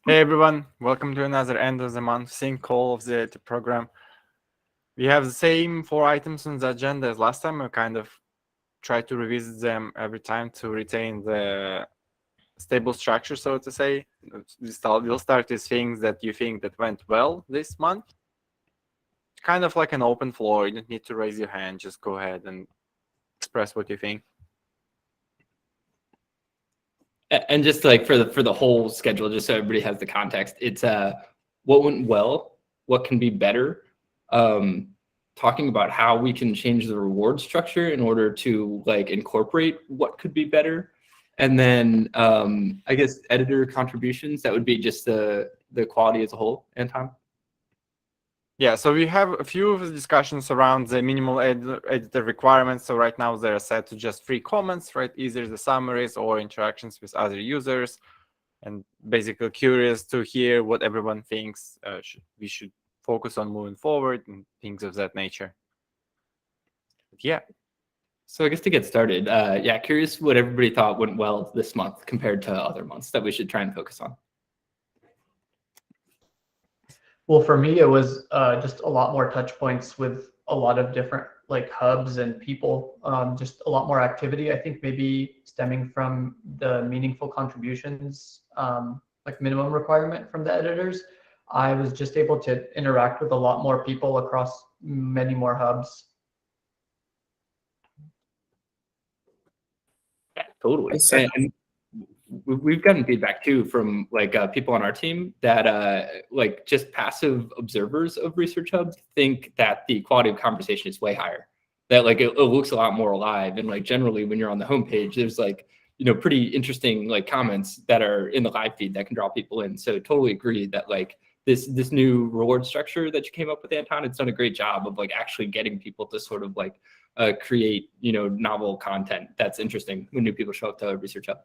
Hey everyone, welcome to another end of the month sync call of the program. We have the same 4 items on the agenda as last time. I kind of try to revisit them every time to retain the stable structure, so to say. We'll start with things that you think that went well this month. Kind of like an open floor. You don't need to raise your hand. Just go ahead and express what you think. And just like for the whole schedule, just so everybody has the context, it's what went well, what can be better, talking about how we can change the reward structure in order to like incorporate what could be better, and then I guess editor contributions. That would be just the quality as a whole. Anton. Yeah, so we have a few of the discussions around the minimal editor requirements. So right now they're set to just 3 comments, right? Either the summaries or interactions with other users. And basically curious to hear what everyone thinks we should focus on moving forward and things of that nature. But yeah. So I guess to get started, yeah, curious what everybody thought went well this month compared to other months that we should try and focus on. Well, for me, it was just a lot more touch points with a lot of different like hubs and people, just a lot more activity. I think maybe stemming from the meaningful contributions, like minimum requirement from the editors, I was just able to interact with a lot more people across many more hubs. Yeah, totally. And we've gotten feedback too from like people on our team that like just passive observers of Research Hub think that the quality of conversation is way higher. That like it looks a lot more alive, and like generally when you're on the homepage, there's like pretty interesting like comments that are in the live feed that can draw people in. So totally agree that like this new reward structure that you came up with, Anton, it's done a great job of like actually getting people to sort of like create novel content that's interesting when new people show up to Research Hub.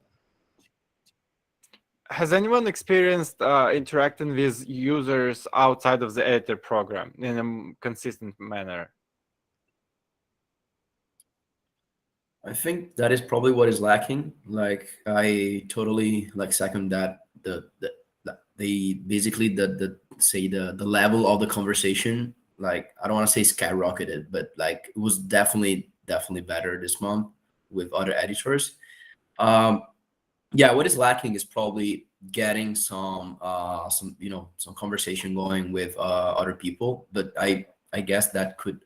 Has anyone experienced interacting with users outside of the editor program in a consistent manner? I think that is probably what is lacking. Like I totally like second that the basically the level of the conversation, like I don't want to say skyrocketed, but like it was definitely better this month with other editors. Yeah, what is lacking is probably getting some some conversation going with other people, but I guess that could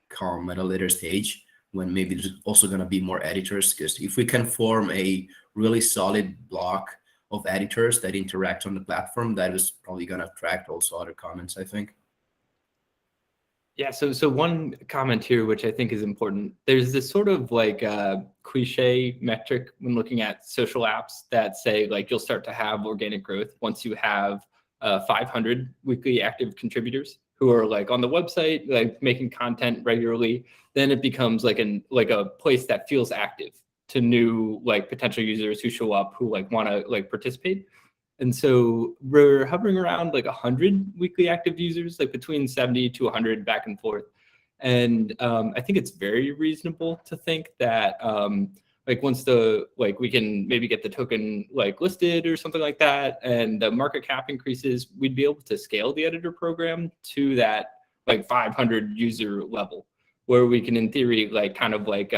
come at a later stage when maybe there's also going to be more editors, because if we can form a really solid block of editors that interact on the platform, that is probably going to attract also other comments, I think. Yeah, so one comment here, which I think is important, there's this sort of like cliche metric when looking at social apps that say like you'll start to have organic growth once you have 500 weekly active contributors who are like on the website, like making content regularly. Then it becomes like a place that feels active to new like potential users who show up who like want to like participate. And so we're hovering around like 100 weekly active users, like between 70 to 100 back and forth. And I think it's very reasonable to think that like once we can maybe get the token like listed or something like that, and the market cap increases, we'd be able to scale the editor program to that like 500 user level, where we can in theory like kind of like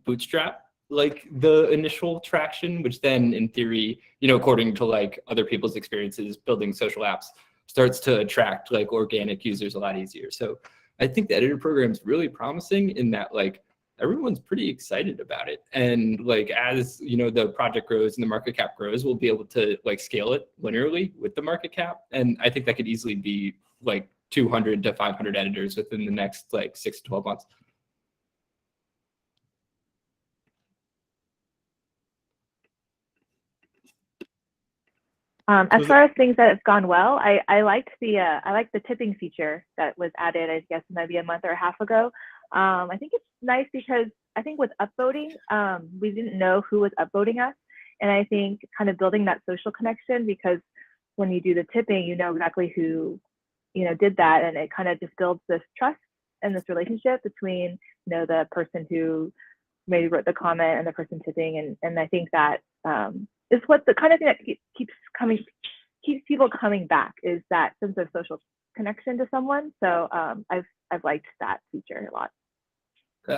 bootstrap like the initial traction, which then in theory, according to like other people's experiences building social apps, starts to attract like organic users a lot easier. So I think the editor program is really promising in that like everyone's pretty excited about it. And like as the project grows and the market cap grows, we'll be able to like scale it linearly with the market cap. And I think that could easily be like 200 to 500 editors within the next like 6 to 12 months. As far as things that have gone well, I liked the tipping feature that was added, I guess maybe a month or a half ago. I think it's nice because I think with upvoting, we didn't know who was upvoting us, and I think kind of building that social connection, because when you do the tipping, you know exactly who did that, and it kind of just builds this trust and this relationship between the person who maybe wrote the comment and the person tipping, and I think that is what the kind of thing that keeps keeps people coming back is that sense of social connection to someone. So I've liked that feature a lot.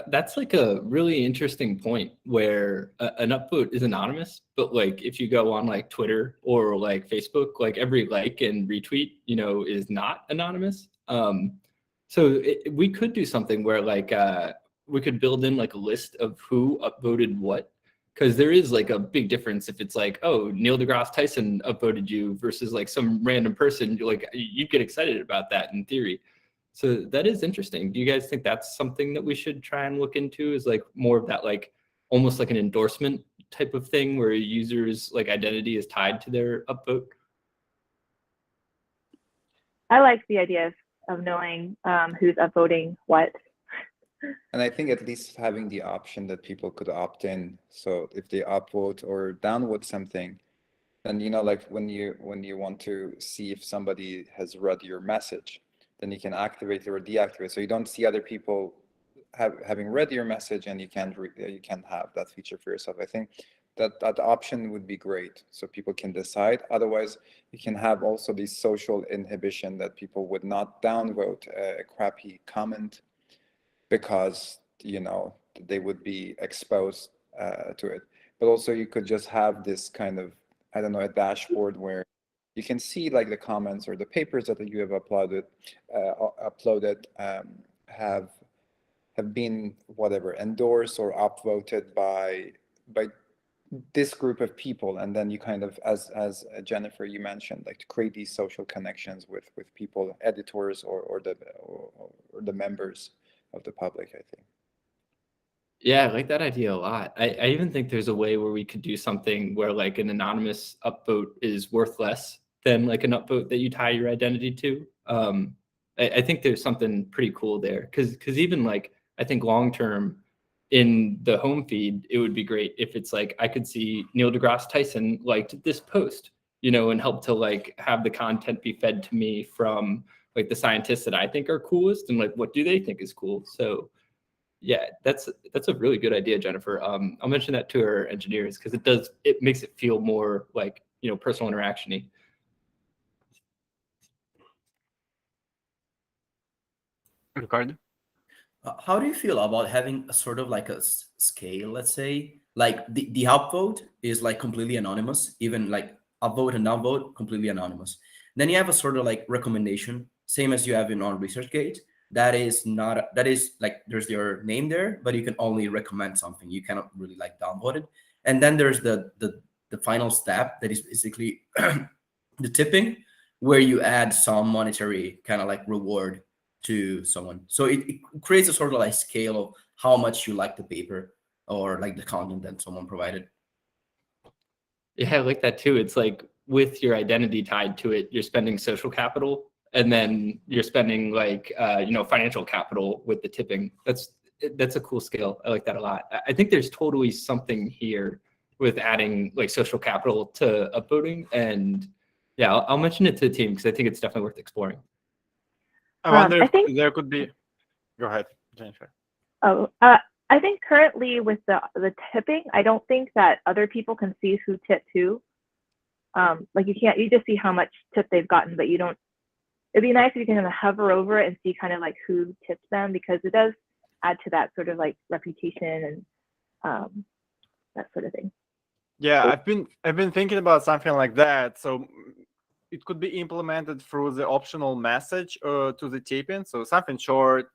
That's like a really interesting point where an upvote is anonymous, but like if you go on like Twitter or like Facebook, like every like and retweet, is not anonymous. So we could do something where like we could build in like a list of who upvoted what, because there is like a big difference if it's like, oh, Neil deGrasse Tyson upvoted you versus like some random person. Like you get excited about that in theory. So that is interesting. Do you guys think that's something that we should try and look into, is like more of that, like almost like an endorsement type of thing where a user's like identity is tied to their upvote? I like the idea of knowing who's upvoting what. And I think at least having the option that people could opt in. So if they upvote or downvote something, then like when you want to see if somebody has read your message, then you can activate it or deactivate. So you don't see other people having read your message, and you can't have that feature for yourself. I think that option would be great, so people can decide. Otherwise, you can have also this social inhibition that people would not downvote a crappy comment because they would be exposed to it. But also you could just have this kind of, I don't know, a dashboard where you can see like the comments or the papers that you have uploaded have been whatever endorsed or upvoted by this group of people, and then you kind of, as Jennifer, you mentioned, like to create these social connections with people, editors or the members of the public, I think. Yeah, I like that idea a lot. I even think there's a way where we could do something where like an anonymous upvote is worth less than like an upvote that you tie your identity to. I think there's something pretty cool there, because even like I think long term in the home feed, it would be great if it's like I could see Neil deGrasse Tyson liked this post, and help to like have the content be fed to me from like the scientists that I think are coolest and like what do they think is cool. So yeah, that's a really good idea, Jennifer. I'll mention that to our engineers because it makes it feel more like personal interaction-y. Ricardo? How do you feel about having a sort of like a scale, let's say, like the upvote is like completely anonymous, even like upvote and downvote, completely anonymous. Then you have a sort of like recommendation, same as you have on ResearchGate. That is like there's your name there, but you can only recommend something. You cannot really like downvote it. And then there's the final step that is basically the tipping, where you add some monetary kind of like reward to someone. So it creates a sort of like scale of how much you like the paper or like the content that someone provided. Yeah, I like that too. It's like with your identity tied to it, you're spending social capital, and then you're spending like financial capital with the tipping. That's a cool scale. I like that a lot. I think there's totally something here with adding like social capital to upvoting, and yeah, I'll mention it to the team because I think it's definitely worth exploring. I wonder I if think- there could be. Go ahead, Jennifer. Oh, I think currently with the tipping, I don't think that other people can see who tipped who. Like you just see how much tip they've gotten, but you don't. It'd be nice if you can kind of hover over it and see kind of like who tipped them, because it does add to that sort of like reputation and that sort of thing. Yeah, I've been thinking about something like that. So it could be implemented through the optional message to the tipping. So something short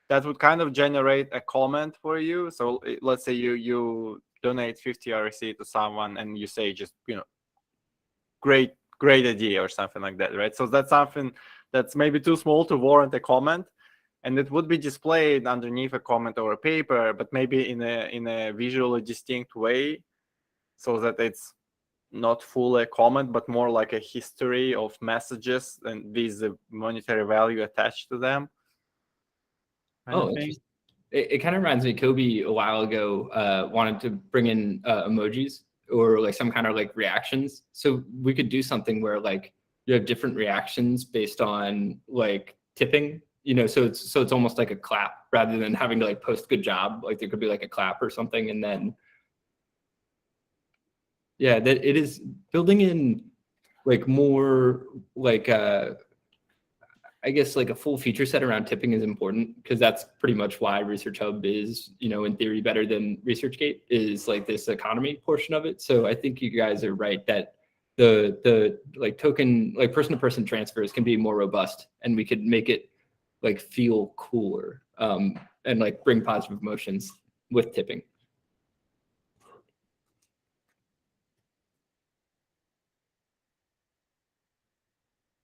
that would kind of generate a comment for you. So let's say you donate 50 RC to someone and you say just great idea or something like that, right? So that's something that's maybe too small to warrant a comment, and it would be displayed underneath a comment or a paper, but maybe in a visually distinct way, so that it's not fully a comment, but more like a history of messages and with the monetary value attached to them. Oh, interesting. It kind of reminds me, Kobe a while ago wanted to bring in emojis or like some kind of like reactions. So we could do something where like you have different reactions based on like tipping, so it's almost like a clap rather than having to like post good job. Like there could be like a clap or something, and then yeah, that it is building in like more like I guess like a full feature set around tipping is important, because that's pretty much why ResearchHub is, in theory better than ResearchGate, is like this economy portion of it. So I think you guys are right that the like token, like person-to-person transfers can be more robust, and we could make it like feel cooler, and like bring positive emotions with tipping.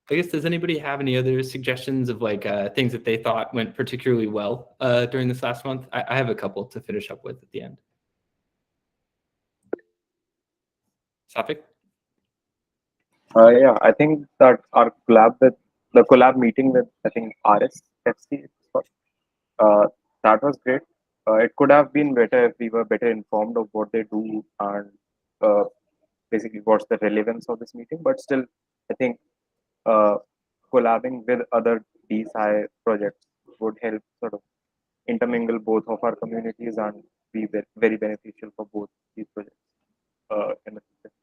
I guess, does anybody have any other suggestions of like things that they thought went particularly well during this last month? I have a couple to finish up with at the end. Safik? Yeah, I think that our collab meeting with, I think, RSFC, that was great. It could have been better if we were better informed of what they do and uh, basically what's the relevance of this meeting. But still, I think uh, collabing with other DSI projects would help sort of intermingle both of our communities and be very beneficial for both these projects in the future.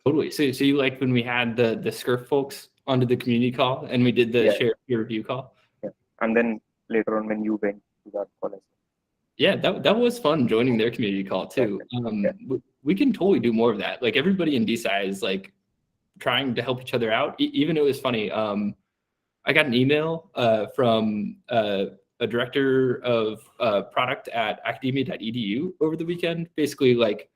Totally. So you liked when we had the Scurf folks onto the community call and we did the Yeah. shared peer review call? Yeah. And then later on when you went to that call as well. Yeah, that was fun joining their community call too. We can totally do more of that. Like everybody in DSI is like trying to help each other out. Even it was funny. I got an email from a director of product at academia.edu over the weekend, basically like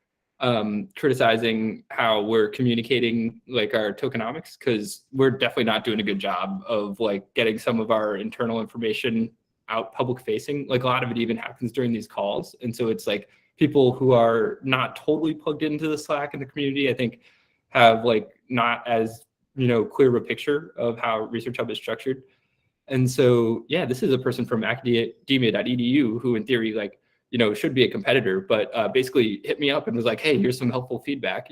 criticizing how we're communicating like our tokenomics, because we're definitely not doing a good job of like getting some of our internal information out public facing. Like a lot of it even happens during these calls. And so it's like people who are not totally plugged into the Slack and the community, I think, have like not as clear of a picture of how ResearchHub is structured. And so, yeah, this is a person from academia.edu who in theory, like, should be a competitor, but basically hit me up and was like, hey, here's some helpful feedback,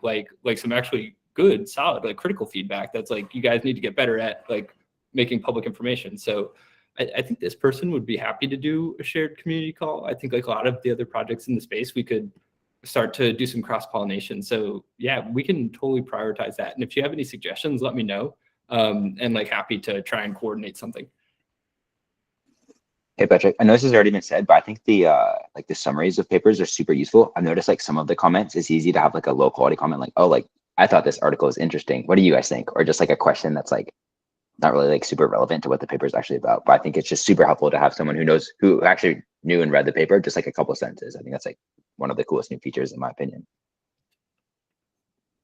like some actually good, solid, like critical feedback that's like, you guys need to get better at like making public information. So I think this person would be happy to do a shared community call. I think like a lot of the other projects in the space, we could start to do some cross-pollination. So yeah, we can totally prioritize that. And if you have any suggestions, let me know. And like happy to try and coordinate something. Hey Patrick, I know this has already been said, but I think the like the summaries of papers are super useful. I've noticed like some of the comments, it's easy to have like a low quality comment like, oh, like I thought this article is interesting. What do you guys think? Or just like a question that's like not really like super relevant to what the paper is actually about. But I think it's just super helpful to have someone who actually knew and read the paper, just like a couple sentences. I think that's like one of the coolest new features in my opinion.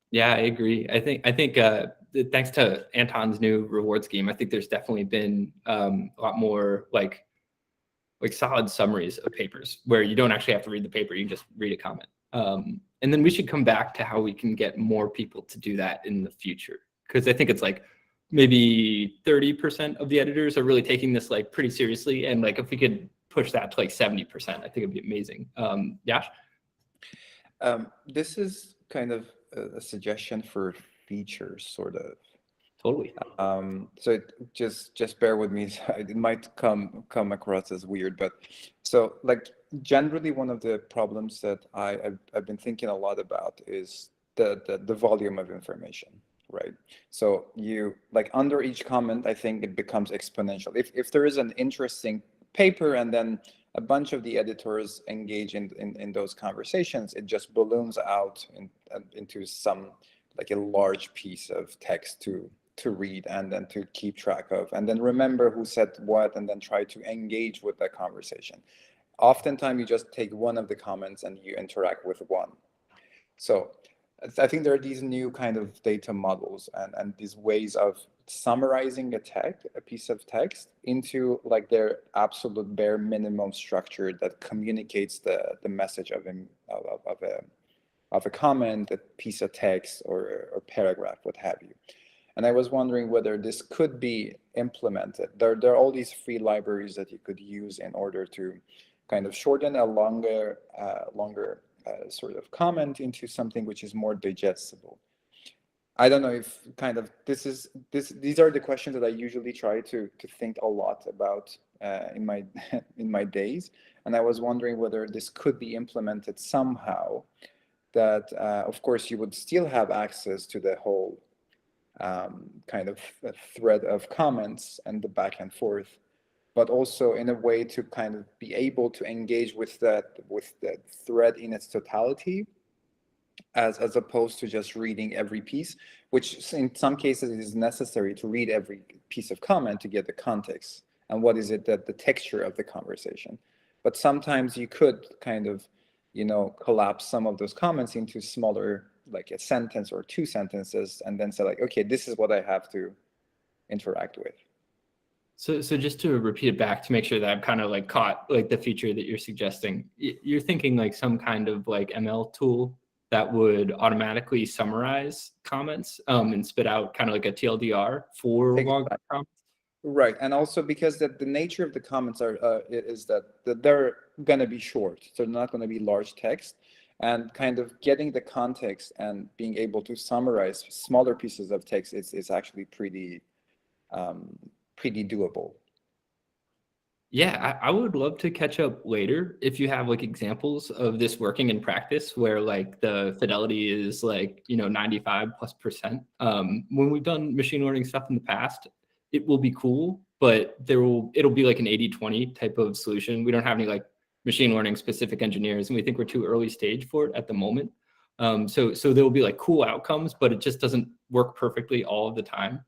Yeah, I agree. I think thanks to Anton's new reward scheme, I think there's definitely been a lot more like solid summaries of papers where you don't actually have to read the paper, you can just read a comment. And then we should come back to how we can get more people to do that in the future. Because I think it's like maybe 30% of the editors are really taking this like pretty seriously. And like if we could push that to like 70%, I think it'd be amazing. Yash? This is kind of a suggestion for features, sort of. Totally. So just bear with me. It might come across as weird, but so like generally one of the problems that I've been thinking a lot about is the volume of information, right? So you like under each comment, I think it becomes exponential. If there is an interesting paper and then a bunch of the editors engage in those conversations, it just balloons out into some like a large piece of text to read and then to keep track of, and then remember who said what, and then try to engage with that conversation. Oftentimes you just take one of the comments and you interact with one. So I think there are these new kind of data models and these ways of summarizing a piece of text into like their absolute bare minimum structure that communicates the message of a comment, a piece of text, or paragraph, what have you. And I was wondering whether this could be implemented. There are all these free libraries that you could use in order to kind of shorten a longer sort of comment into something which is more digestible. I don't know if kind of these are the questions that I usually try to think a lot about in my days, and I was wondering whether this could be implemented somehow that of course you would still have access to the whole kind of thread of comments and the back and forth, but also in a way to kind of be able to engage with that thread in its totality, as opposed to just reading every piece, which in some cases it is necessary to read every piece of comment to get the context and what is it that the texture of the conversation. But sometimes you could kind of, collapse some of those comments into smaller, like a sentence or 2 sentences, and then say like, okay, this is what I have to interact with. So just to repeat it back to make sure that I've kind of like caught like the feature that you're suggesting, you're thinking like some kind of like ML tool that would automatically summarize comments and spit out kind of like a TLDR for longer comments. Right, and also because the nature of the comments is that they're going to be short, so they're not going to be large text, and kind of getting the context and being able to summarize smaller pieces of text is actually pretty doable. Yeah, I would love to catch up later if you have like examples of this working in practice where like the fidelity is like 95+%. When we've done machine learning stuff in the past, it will be cool, but it'll be like an 80-20 type of solution. We don't have any like machine learning specific engineers, and we think we're too early stage for it at the moment. So there will be like cool outcomes, but it just doesn't work perfectly all of the time.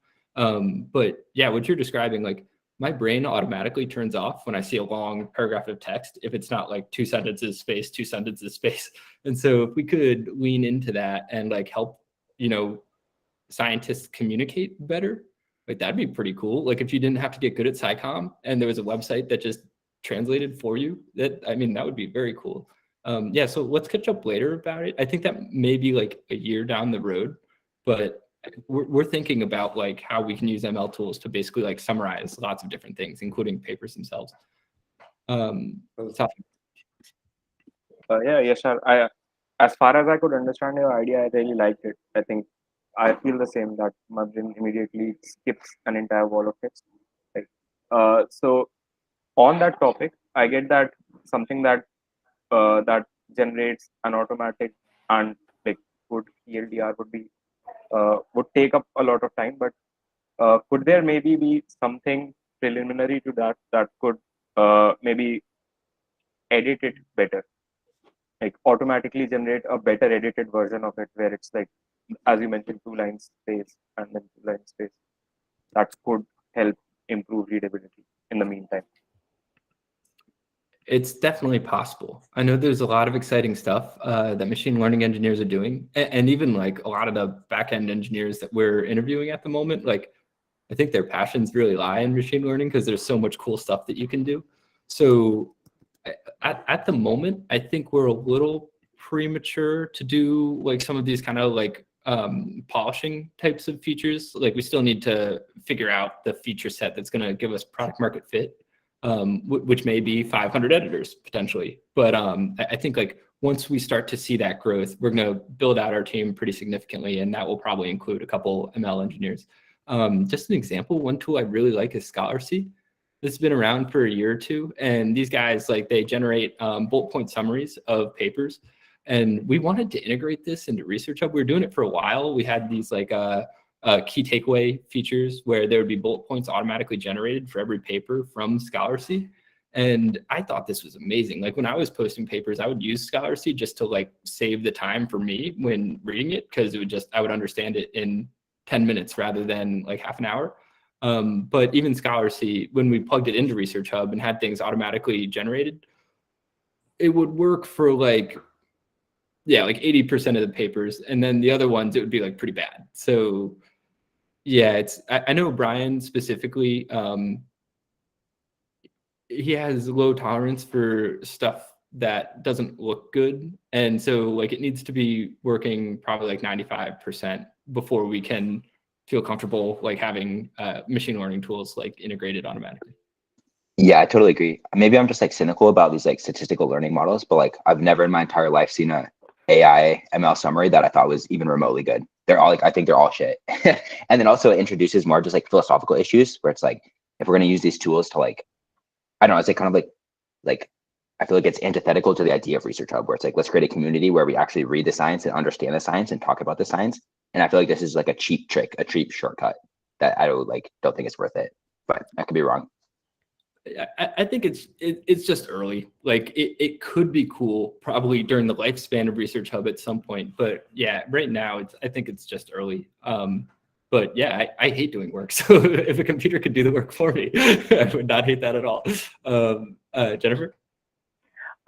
But yeah, what you're describing, like my brain automatically turns off when I see a long paragraph of text if it's not like 2 sentences space, 2 sentences space. And so if we could lean into that and like help, scientists communicate better, like that'd be pretty cool. Like if you didn't have to get good at SciComm and there was a website that just translated for you, that would be very cool. Yeah, so let's catch up later about it. I think that may be like a year down the road, but we're thinking about like how we can use ML tools to basically like summarize lots of different things, including papers themselves. Yeah, Yashar, as far as I could understand your idea, I really liked it. I think I feel the same, that my brain immediately skips an entire wall of text. Like, so on that topic, I get that something that that generates an automatic and like good TLDR would take up a lot of time. But could there maybe be something preliminary to that could maybe edit it better, like automatically generate a better edited version of it, where it's like, as you mentioned, 2 lines space and then 2 lines space, that could help improve readability in the meantime? It's definitely possible. I know there's a lot of exciting stuff that machine learning engineers are doing, and even like a lot of the back-end engineers that we're interviewing at the moment, like I think their passions really lie in machine learning because there's so much cool stuff that you can do. So at the moment, I think we're a little premature to do like some of these kind of like polishing types of features. Like we still need to figure out the feature set that's going to give us product market fit, which may be 500 editors potentially. But I think like once we start to see that growth, we're going to build out our team pretty significantly, and that will probably include a couple ML engineers. Just an example, one tool I really like is Scholarcy. This has been around for a year or 2, and these guys, like, they generate bullet point summaries of papers. And we wanted to integrate this into ResearchHub. We were doing it for a while. We had these like key takeaway features where there would be bullet points automatically generated for every paper from Scholarcy. And I thought this was amazing. Like when I was posting papers, I would use Scholarcy just to like save the time for me when reading it, because I would understand it in 10 minutes rather than like half an hour. But even Scholarcy, when we plugged it into ResearchHub and had things automatically generated, it would work for like 80% of the papers. And then the other ones, it would be like pretty bad. So yeah, I know Brian specifically, he has low tolerance for stuff that doesn't look good. And so like it needs to be working probably like 95% before we can feel comfortable like having machine learning tools like integrated automatically. Yeah, I totally agree. Maybe I'm just like cynical about these like statistical learning models, but like I've never in my entire life seen a AI ML summary that I thought was even remotely good. They're all like, I think they're all shit. And then also it introduces more just like philosophical issues where it's like, if we're going to use these tools to like, I don't know, it's like kind of like I feel like it's antithetical to the idea of Research Hub, where it's like, let's create a community where we actually read the science and understand the science and talk about the science. And I feel like this is like a cheap trick, a cheap shortcut that I don't think it's worth it, but I could be wrong. I think it's just early. Like it could be cool probably during the lifespan of Research Hub at some point, but yeah, right now I think it's just early. But yeah, I hate doing work. So if a computer could do the work for me, I would not hate that at all. Jennifer?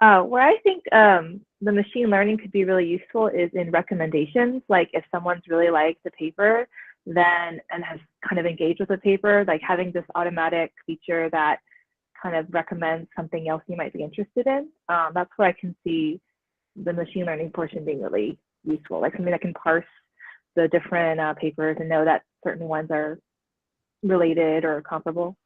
Where I think the machine learning could be really useful is in recommendations. Like if someone's really liked the paper, then and has kind of engaged with the paper, like having this automatic feature that kind of recommends something else you might be interested in. That's where I can see the machine learning portion being really useful, like something that can parse the different papers and know that certain ones are related or comparable.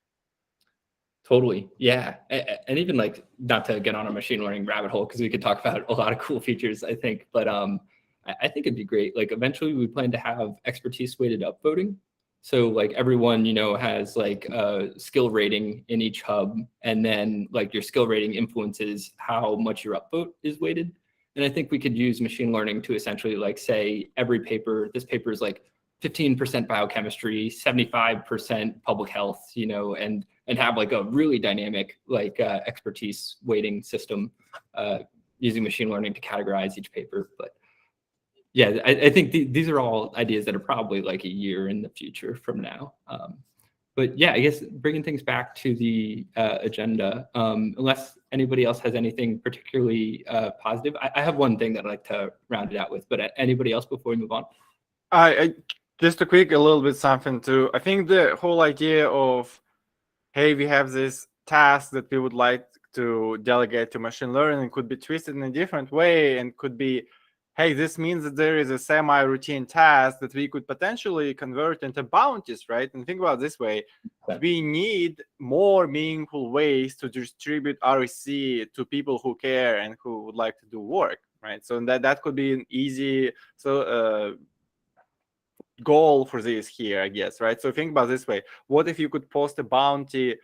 Totally. Yeah. And even like, not to get on a machine learning rabbit hole, because we could talk about a lot of cool features, I think, but I think it'd be great. Like eventually we plan to have expertise weighted upvoting. So like everyone, has like a skill rating in each hub, and then like your skill rating influences how much your upvote is weighted. And I think we could use machine learning to essentially like say every paper, this paper is like 15% biochemistry, 75% public health, and have like a really dynamic like expertise weighting system using machine learning to categorize each paper. But yeah, I think these are all ideas that are probably like a year in the future from now. But yeah, I guess bringing things back to the agenda, unless anybody else has anything particularly positive. I have one thing that I'd like to round it out with, but anybody else before we move on? I just a little bit something too. I think the whole idea of, hey, we have this task that we would like to delegate to machine learning could be twisted in a different way, and could be, hey, this means that there is a semi-routine task that we could potentially convert into bounties, right? And think about it this way. Okay. We need more meaningful ways to distribute REC to people who care and who would like to do work, right? So that could be an easy goal for this here, I guess, right? So think about it this way. What if you could post a bounty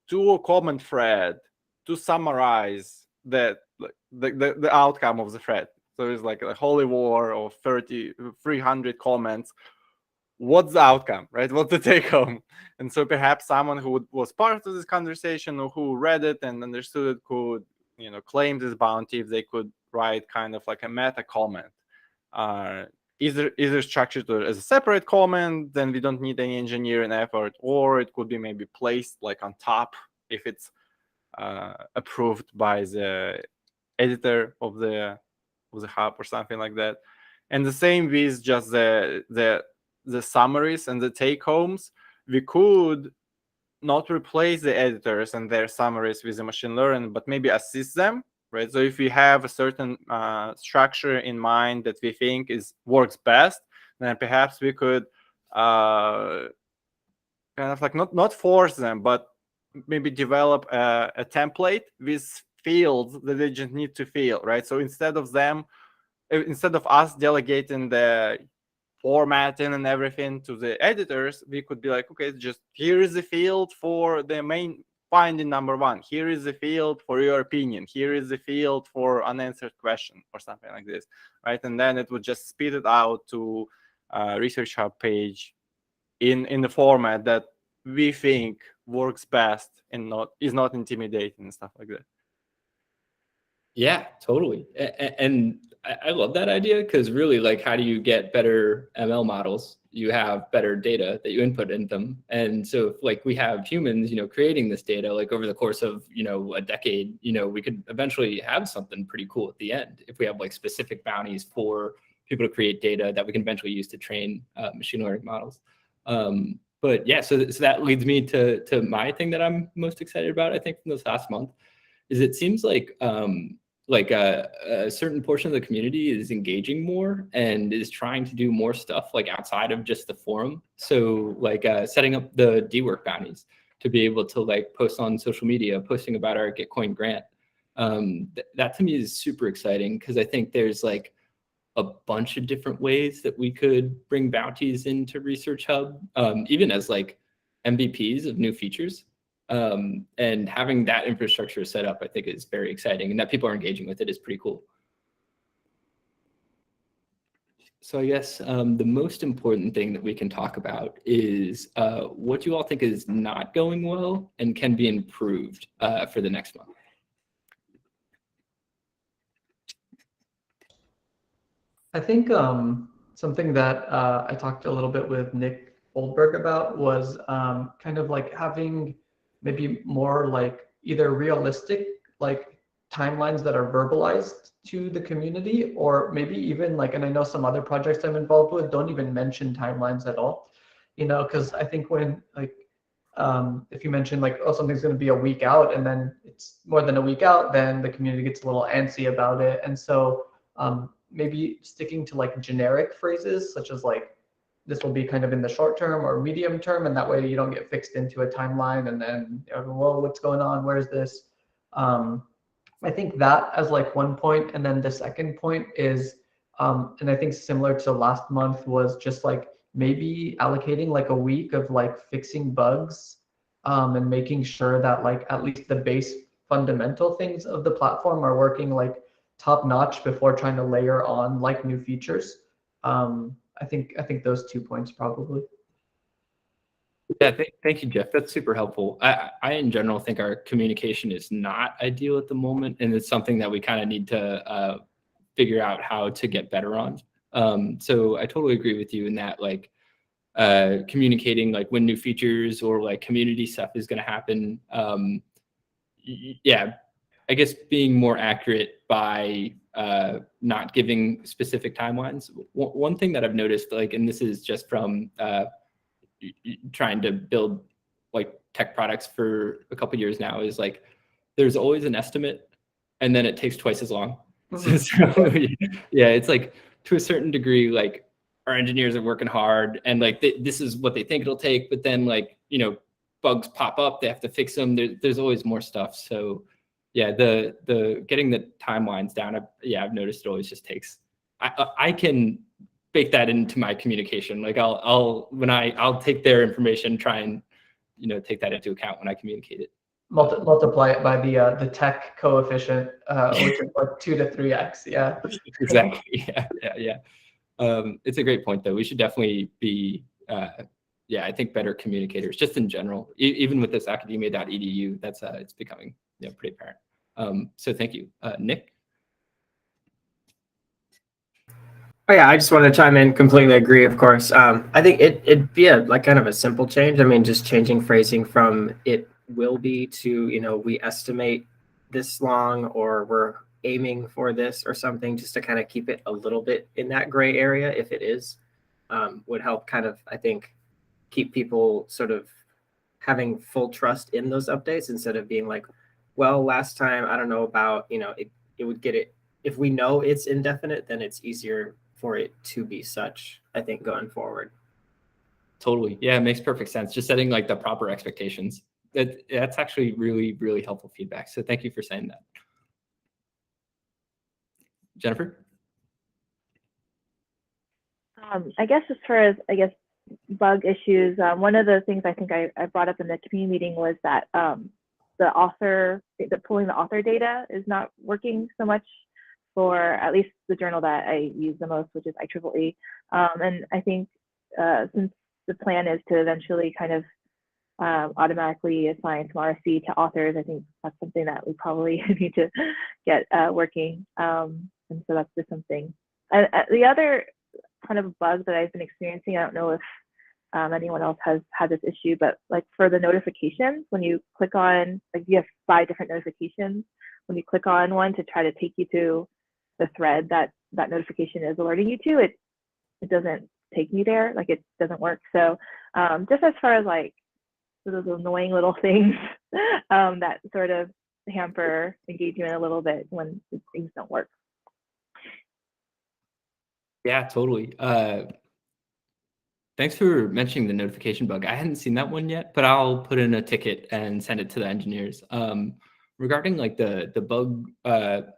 to a comment thread to summarize the outcome of the thread? So it's like a holy war of 300 comments. What's the outcome, right? What's the take home? And so perhaps someone who was part of this conversation or who read it and understood it could, claim this bounty if they could write kind of like a meta comment. Either structured as a separate comment, then we don't need any engineering effort, or it could be maybe placed like on top if it's approved by the editor of the hub or something like that. And the same with just the summaries and the take homes. We could not replace the editors and their summaries with the machine learning, but maybe assist them, right? So if we have a certain structure in mind that we think works best, then perhaps we could kind of like not force them, but maybe develop a template with fields that they just need to fill, right? So instead of us delegating the formatting and everything to the editors, we could be like, okay, just here is the field for the main finding number 1. Here is the field for your opinion. Here is the field for unanswered question or something like this, right? And then it would just spit it out to Research Hub page in the format that we think works best and is not intimidating and stuff like that. Yeah, totally. And I love that idea, because really, like, how do you get better ML models? You have better data that you input in them. And so if like we have humans, creating this data, like over the course of, a decade, we could eventually have something pretty cool at the end if we have like specific bounties for people to create data that we can eventually use to train machine learning models. But yeah, so that leads me to my thing that I'm most excited about, I think, from this last month, is it seems like a certain portion of the community is engaging more and is trying to do more stuff like outside of just the forum. So like setting up the D-Work bounties to be able to like post on social media, posting about our Gitcoin grant. That to me is super exciting, because I think there's like a bunch of different ways that we could bring bounties into Research Hub, even as like MVPs of new features. And having that infrastructure set up, I think, is very exciting, and that people are engaging with it is pretty cool. So I guess the most important thing that we can talk about is what you all think is not going well and can be improved for the next month. I think something that I talked a little bit with Nick Goldberg about was kind of like having maybe more like either realistic like timelines that are verbalized to the community, or maybe even like, and I know some other projects I'm involved with don't even mention timelines at all, you know, because I think when like if you mention like, oh, something's going to be a week out and then it's more than a week out, then the community gets a little antsy about it. And so maybe sticking to like generic phrases such as like, this will be kind of in the short term or medium term, and that way you don't get fixed into a timeline and then, well, what's going on? Where's this? I think that as like one point, and then the second point is, and I think similar to last month, was just like maybe allocating like a week of like fixing bugs and making sure that like at least the base fundamental things of the platform are working like top notch before trying to layer on like new features. I think those 2 points probably. Yeah, thank you, Jeff. That's super helpful. I in general think our communication is not ideal at the moment, and it's something that we kind of need to figure out how to get better on. So I totally agree with you in that, like communicating like when new features or like community stuff is going to happen. Yeah, I guess being more accurate by not giving specific timelines. One thing that I've noticed, like, and this is just from trying to build like tech products for a couple of years now, is like there's always an estimate and then it takes twice as long. So yeah, it's like to a certain degree, like our engineers are working hard and like this is what they think it'll take, but then like, you know, bugs pop up, they have to fix them. There's always more stuff. So yeah, the getting the timelines down, I've noticed it always just takes, I can bake that into my communication. Like I'll take their information, try and, you know, take that into account when I communicate it. Multiply it by the tech coefficient, which is like 2 to 3x. Yeah. Exactly. Yeah. It's a great point though. We should definitely be, I think better communicators just in general, even with this academia.edu, that's it's becoming pretty apparent. So thank you. Nick? Oh yeah, I just want to chime in. Completely agree, of course. I think it'd be like kind of a simple change. I mean, just changing phrasing from "it will be" to, you know, we estimate this long, or we're aiming for this or something, just to kind of keep it a little bit in that gray area. If it is, would help kind of, I think, keep people sort of having full trust in those updates, instead of being like, well, last time, I don't know about, you know, it would get it. If we know it's indefinite, then it's easier for it to be such, I think, going forward. Totally. Yeah, it makes perfect sense. Just setting like the proper expectations. That's actually really, really helpful feedback. So thank you for saying that. Jennifer? I guess as far as, bug issues, one of the things I think I brought up in the community meeting was that pulling the author data is not working so much for at least the journal that I use the most, which is IEEE. And I think since the plan is to eventually kind of automatically assign some RSC to authors, I think that's something that we probably need to get working. And so that's just something. The other kind of bug that I've been experiencing, I don't know if anyone else has had this issue, but like for the notifications, when you click on, like you have 5 different notifications, when you click on one to try to take you to the thread that notification is alerting you to, it doesn't take you there, like it doesn't work. So just as far as like those annoying little things that sort of hamper engagement a little bit when things don't work. Yeah, totally. Thanks for mentioning the notification bug. I hadn't seen that one yet, but I'll put in a ticket and send it to the engineers. Regarding like the bug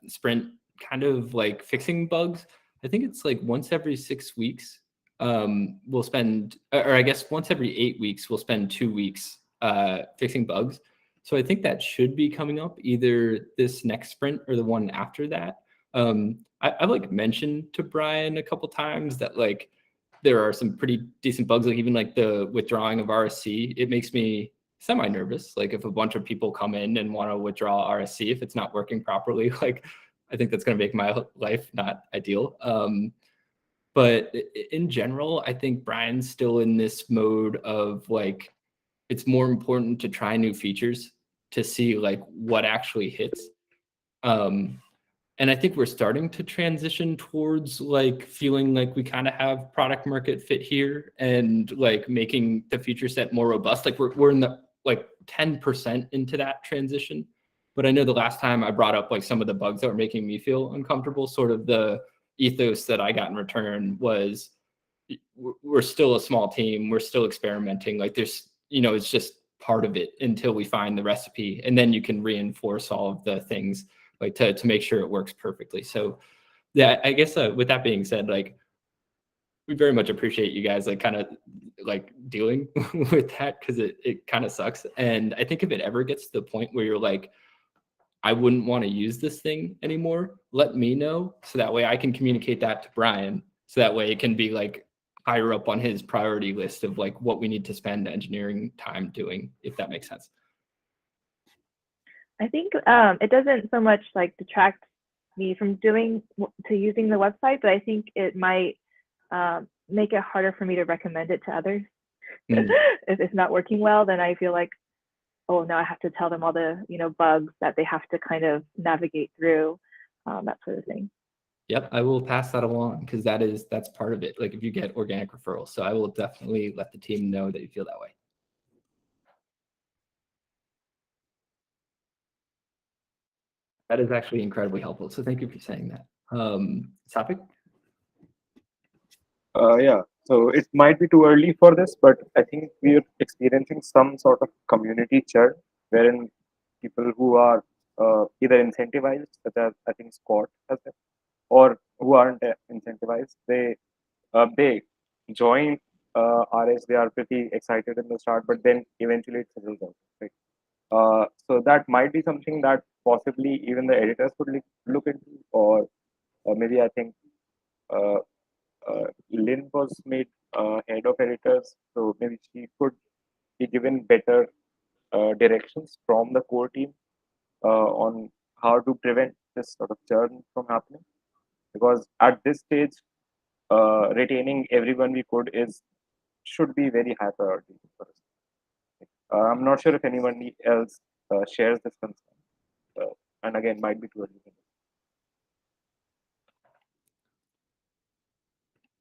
sprint, kind of like fixing bugs, I think it's like once every 6 weeks, we'll spend, or I guess once every 8 weeks, we'll spend 2 weeks fixing bugs. So I think that should be coming up either this next sprint or the one after that. I've like mentioned to Brian a couple times that like there are some pretty decent bugs, like even like the withdrawing of RSC. It makes me semi-nervous. Like if a bunch of people come in and want to withdraw RSC, if it's not working properly, like I think that's going to make my life not ideal. But in general, I think Brian's still in this mode of like, it's more important to try new features to see like what actually hits. And I think we're starting to transition towards like feeling like we kind of have product market fit here and like making the feature set more robust. Like we're in the like 10% into that transition. But I know the last time I brought up like some of the bugs that were making me feel uncomfortable, sort of the ethos that I got in return was we're still a small team. We're still experimenting. Like there's, it's just part of it until we find the recipe. And then you can reinforce all of the things like to make sure it works perfectly. So yeah, I guess with that being said, like we very much appreciate you guys like kind of like dealing with that because it kind of sucks. And I think if it ever gets to the point where you're like, I wouldn't want to use this thing anymore, let me know so that way I can communicate that to Brian. So that way it can be like higher up on his priority list of like what we need to spend engineering time doing, if that makes sense. I think it doesn't so much like detract me from using the website, but I think it might make it harder for me to recommend it to others. If it's not working well, then I feel like, oh, now I have to tell them all the bugs that they have to kind of navigate through, that sort of thing. Yep, I will pass that along because that's part of it. Like if you get organic referrals, so I will definitely let the team know that you feel that way. That is actually incredibly helpful. So thank you for saying that. Topic? Yeah, so it might be too early for this, but I think we're experiencing some sort of community churn wherein people who are either incentivized, such as I think Scott has said, or who aren't incentivized, they join RS, they are pretty excited in the start, but then eventually it settles out. Right? So that might be something that possibly even the editors could look into, or maybe I think Lynn was made head of editors, so maybe she could be given better directions from the core team on how to prevent this sort of churn from happening. Because at this stage, retaining everyone we could should be very high priority for us. I'm not sure if anyone else shares this concern, and again, might be too early.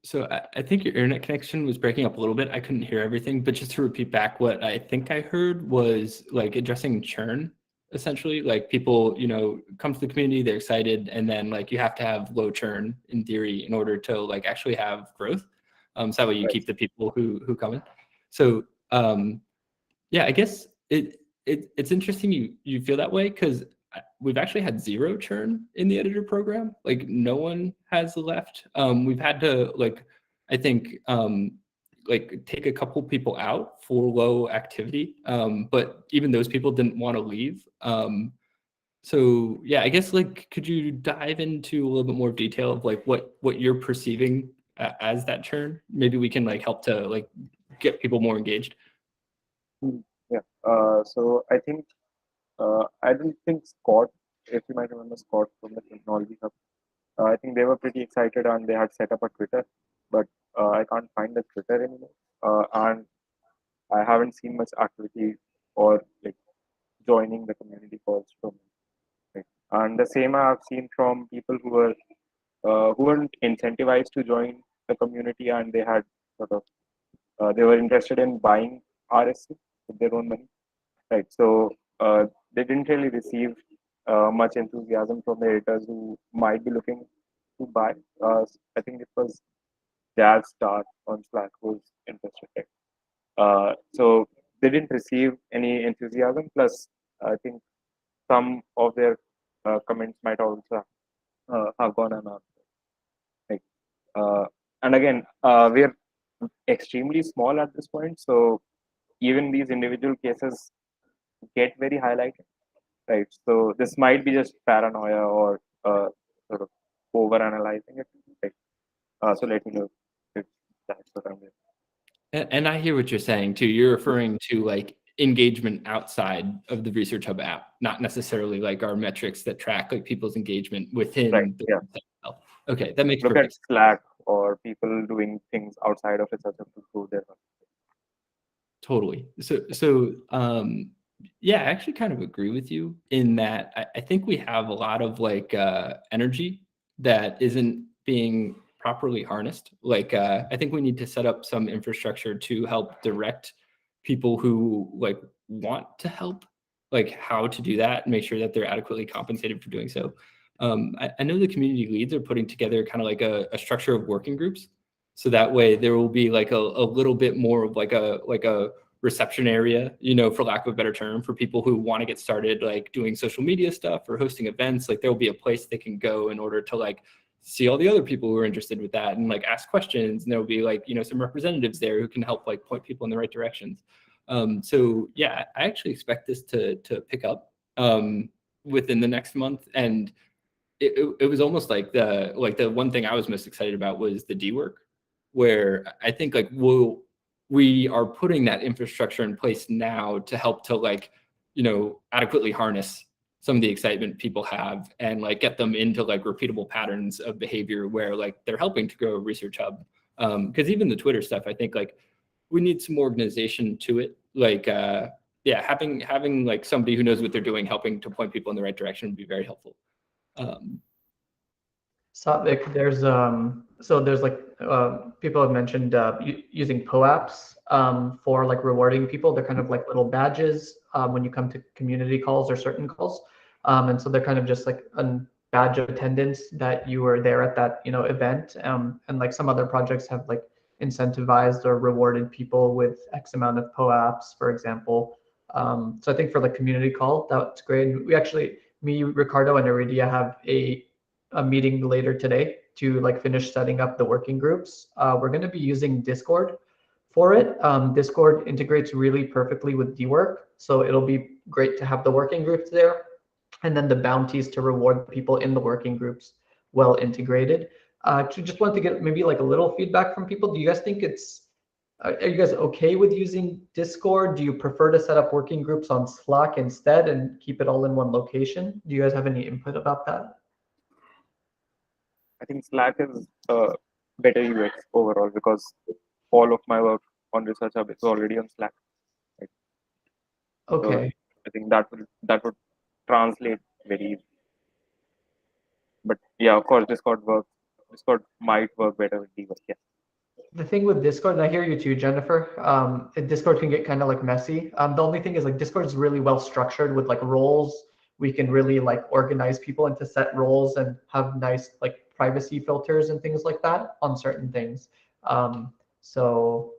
So I think your internet connection was breaking up a little bit. I couldn't hear everything, but just to repeat back, what I think I heard was like addressing churn, essentially. Like people, come to the community, they're excited, and then like you have to have low churn in theory in order to like actually have growth. So that way you keep the people who come in. So yeah, I guess it's interesting you feel that way because we've actually had zero churn in the editor program. Like no one has left. We've had to like, I think, like take a couple people out for low activity. But even those people didn't want to leave. So yeah, I guess like, could you dive into a little bit more detail of like what you're perceiving as that churn? Maybe we can like help to like get people more engaged. Yeah. So I think I don't think Scott, if you might remember Scott from the Technology Hub, I think they were pretty excited and they had set up a Twitter, but I can't find the Twitter anymore, and I haven't seen much activity or like joining the community calls from. Right? And the same I have seen from people who weren't incentivized to join the community and they had sort of they were interested in buying RSC with their own money. Right. So they didn't really receive much enthusiasm from the editors who might be looking to buy. I think it was Jazz Star on Slack who was interested. Right? So they didn't receive any enthusiasm. Plus, I think some of their comments might also have gone unanswered. Right? And again, we're extremely small at this point. So even these individual cases get very highlighted, right? So this might be just paranoia or sort of over analyzing it, right? So let me know if that's what I'm doing. And I hear what you're saying too. You're referring to like engagement outside of the Research Hub app, not necessarily like our metrics that track like people's engagement within Right, the yeah. website itself. Okay, that makes Look at perfect sense. Slack or people doing things outside of Research Hub to grow their. Totally. So yeah, I actually kind of agree with you in that I think we have a lot of like energy that isn't being properly harnessed. Like I think we need to set up some infrastructure to help direct people who like want to help, like how to do that and make sure that they're adequately compensated for doing so. I know the community leads are putting together kind of like a structure of working groups. So that way there will be like a little bit more of like a reception area, you know, for lack of a better term, for people who want to get started like doing social media stuff or hosting events. Like there'll be a place they can go in order to like see all the other people who are interested with that and like ask questions. And there'll be like, you know, some representatives there who can help like point people in the right directions. So yeah, I actually expect this to pick up within the next month. And it was almost like the one thing I was most excited about was the D work, where I think like we are putting that infrastructure in place now to help to like, you know, adequately harness some of the excitement people have and like get them into like repeatable patterns of behavior where like they're helping to grow a research hub. Because even the Twitter stuff, I think like we need some organization to it. Like yeah, having like somebody who knows what they're doing, helping to point people in the right direction would be very helpful. Satvik, there's like people have mentioned using POAPs for like rewarding people. They're kind of like little badges when you come to community calls or certain calls, and so they're kind of just like a badge of attendance that you were there at that event. And like some other projects have like incentivized or rewarded people with X amount of POAPs, for example. So I think for the community call, that's great. We actually, me, Ricardo, and Iridia have a meeting later today to like finish setting up the working groups. We're going to be using Discord for it. Discord integrates really perfectly with dwork, so it'll be great to have the working groups there, and then the bounties to reward people in the working groups well integrated. Just want to get maybe like a little feedback from people. Do you guys think are you guys okay with using Discord? Do you prefer to set up working groups on Slack instead and keep it all in one location? Do you guys have any input about that? I think Slack is better UX overall because all of my work on Research Hub is already on Slack. Right? Okay. So I think that would translate very easily. But yeah, of course, Discord Discord might work better with dwork. Yeah. The thing with Discord, and I hear you too, Jennifer, Discord can get kind of like messy. The only thing is like Discord is really well structured with like roles. We can really like organize people into set roles and have nice like privacy filters and things like that on certain things. So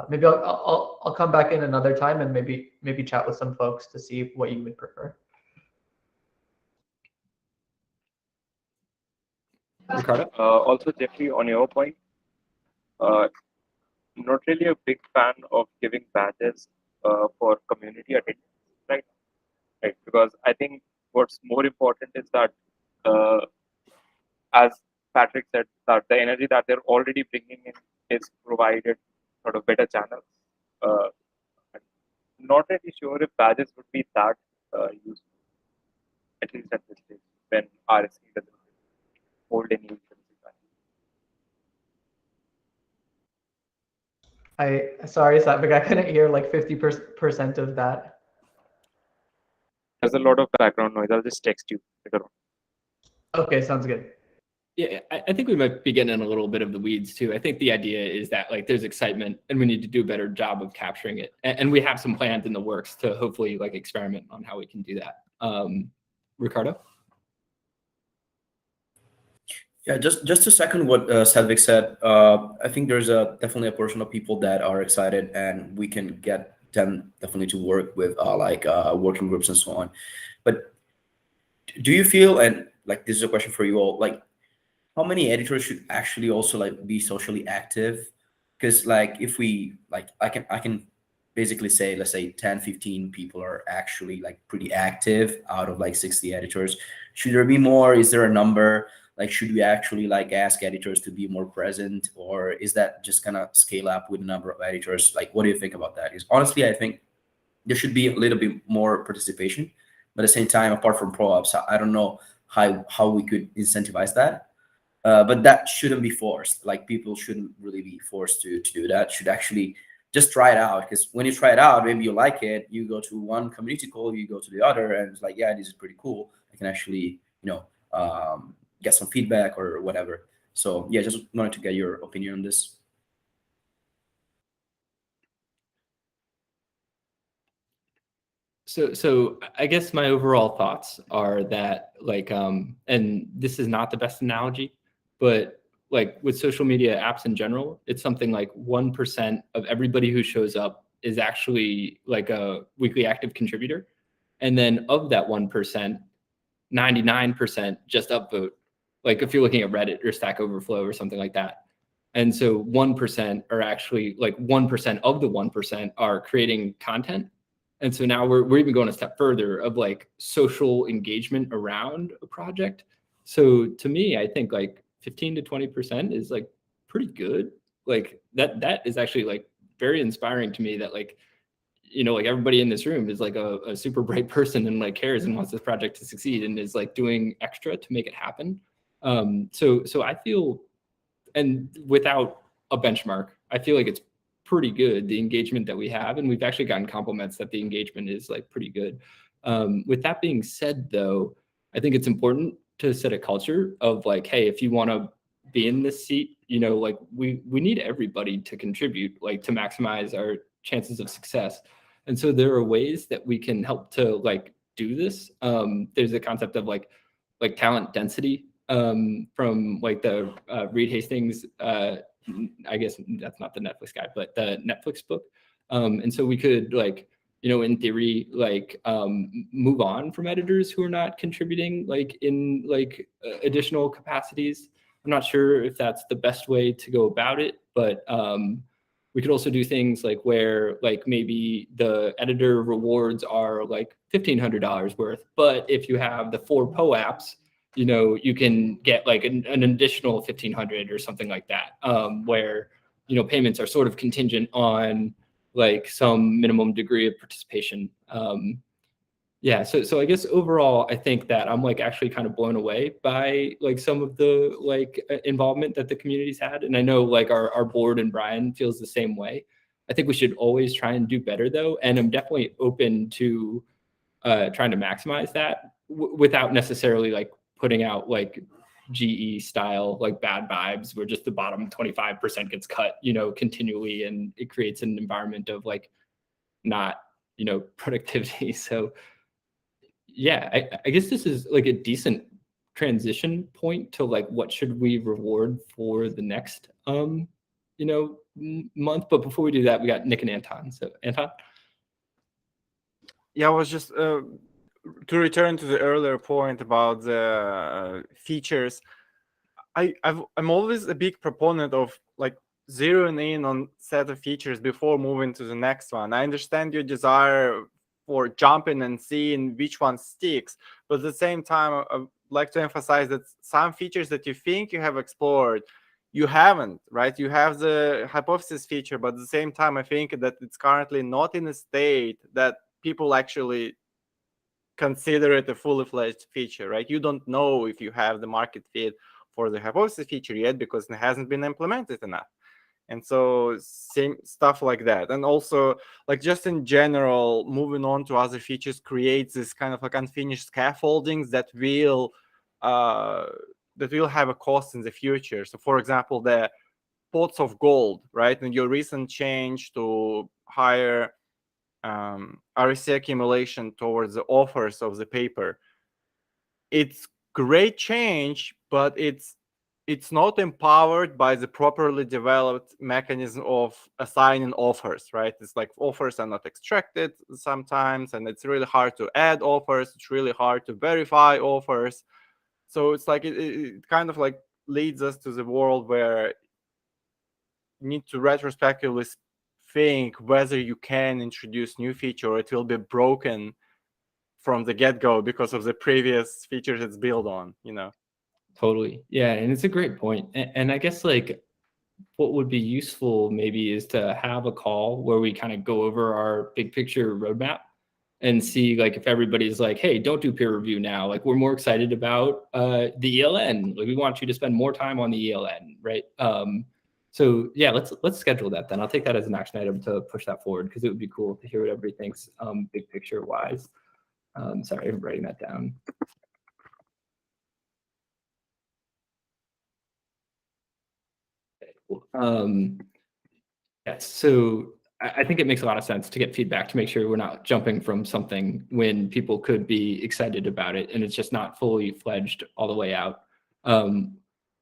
maybe I'll come back in another time and maybe chat with some folks to see what you would prefer. Ricardo? Also, Jeffrey, on your point, not really a big fan of giving badges for community attendance, right? Right, because I think what's more important is that, as Patrick said, that the energy that they're already bringing in is provided sort of better channels. Not really sure if badges would be that useful, at least at this stage, when RSC doesn't hold any intrinsic value. Sorry, Satvik, I couldn't hear like 50% of that. There's a lot of background noise. I'll just text you later on. Okay, sounds good. Yeah, I think we might be getting in a little bit of the weeds too. I think the idea is that like there's excitement and we need to do a better job of capturing it. And we have some plans in the works to hopefully like experiment on how we can do that. Ricardo? Yeah, just to second what Satvik said, I think there's definitely a portion of people that are excited, and we can get them definitely to work with working groups and so on. But do you feel, and like this is a question for you all, like how many editors should actually also like be socially active? Because like if we like I can basically say, let's say 10, 15 people are actually like pretty active out of like 60 editors. Should there be more? Is there a number? Like, should we actually like ask editors to be more present, or is that just gonna scale up with the number of editors? Like, what do you think about that? Because honestly, I think there should be a little bit more participation, but at the same time, apart from pro-ops, I don't know how we could incentivize that. But that shouldn't be forced. Like, people shouldn't really be forced to do that. Should actually just try it out, because when you try it out, maybe you like it, you go to one community call, you go to the other, and it's like, yeah, this is pretty cool. I can actually, get some feedback or whatever. So yeah, just wanted to get your opinion on this. So I guess my overall thoughts are that, like, and this is not the best analogy, but like with social media apps in general, it's something like 1% of everybody who shows up is actually like a weekly active contributor. And then of that 1%, 99% just upvote. Like if you're looking at Reddit or Stack Overflow or something like that. And so 1% are actually, like 1% of the 1% are creating content. And so now we're even going a step further of like social engagement around a project. So to me, I think like 15 to 20% is like pretty good. Like that is actually like very inspiring to me, that like, like everybody in this room is like a super bright person and like cares and wants this project to succeed and is like doing extra to make it happen. So I feel, and without a benchmark, I feel like it's pretty good, the engagement that we have, and we've actually gotten compliments that the engagement is like pretty good. With that being said, though, I think it's important to set a culture of like, hey, if you want to be in this seat, like we need everybody to contribute, like to maximize our chances of success. And so there are ways that we can help to like do this. There's a concept of like talent density from like the Reed Hastings, I guess that's not the Netflix guy, but the Netflix book. And so we could like, in theory, like move on from editors who are not contributing like in like additional capacities. I'm not sure if that's the best way to go about it, but we could also do things like where like maybe the editor rewards are like $1,500 worth, but if you have the 4 POAPs, you can get like an additional 1,500 or something like that, where, payments are sort of contingent on like some minimum degree of participation. Yeah, so I guess overall, I think that I'm like actually kind of blown away by like some of the like involvement that the community's had. And I know like our board and Brian feels the same way. I think we should always try and do better though. And I'm definitely open to trying to maximize that without necessarily like putting out like GE style, like bad vibes where just the bottom 25% gets cut, continually. And it creates an environment of like not, productivity. So yeah, I guess this is like a decent transition point to like, what should we reward for the next, month? But before we do that, we got Nick and Anton. So Anton? Yeah, I was just to return to the earlier point about the features. I'm always a big proponent of like zeroing in on set of features before moving to the next one. I understand your desire for jumping and seeing which one sticks, but at the same time, I'd like to emphasize that some features that you think you have explored, you haven't, right? You have the hypothesis feature, but at the same time, I think that it's currently not in a state that people actually consider it a fully fledged feature, right? You don't know if you have the market fit for the hypothesis feature yet because it hasn't been implemented enough. And so same stuff like that. And also like just in general, moving on to other features creates this kind of like unfinished scaffoldings that will have a cost in the future. So for example, the pots of gold, right? And your recent change to higher RSA accumulation towards the authors of the paper. It's great change, but it's not empowered by the properly developed mechanism of assigning authors, right? It's like authors are not extracted sometimes, and it's really hard to add authors. It's really hard to verify authors. So it's like it kind of like leads us to the world where you need to retrospectively think whether you can introduce new feature or it will be broken from the get-go because of the previous features it's built on, you know. Totally. Yeah, and it's a great point. And I guess like what would be useful maybe is to have a call where we kind of go over our big picture roadmap and see like if everybody's like, hey, don't do peer review now. Like we're more excited about the ELN. Like we want you to spend more time on the ELN, right? So yeah, let's schedule that then. I'll take that as an action item to push that forward because it would be cool to hear what everybody thinks big picture wise. Sorry, I'm writing that down. Okay, cool. Yes, so I think it makes a lot of sense to get feedback to make sure we're not jumping from something when people could be excited about it and it's just not fully fledged all the way out.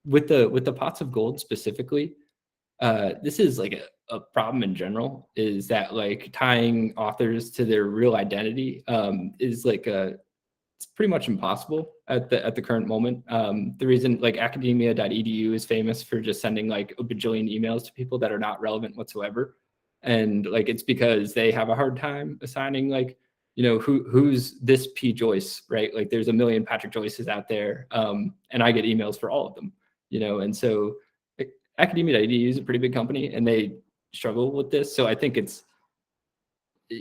With the pots of gold specifically, this is like a problem in general, is that like tying authors to their real identity is like it's pretty much impossible at the current moment. The reason like academia.edu is famous for just sending like a bajillion emails to people that are not relevant whatsoever. And like, it's because they have a hard time assigning like, you know, who's this P. Joyce, right? Like there's a million Patrick Joyces out there. And I get emails for all of them, you know? And so like, academia.edu is a pretty big company and they struggle with this. So I think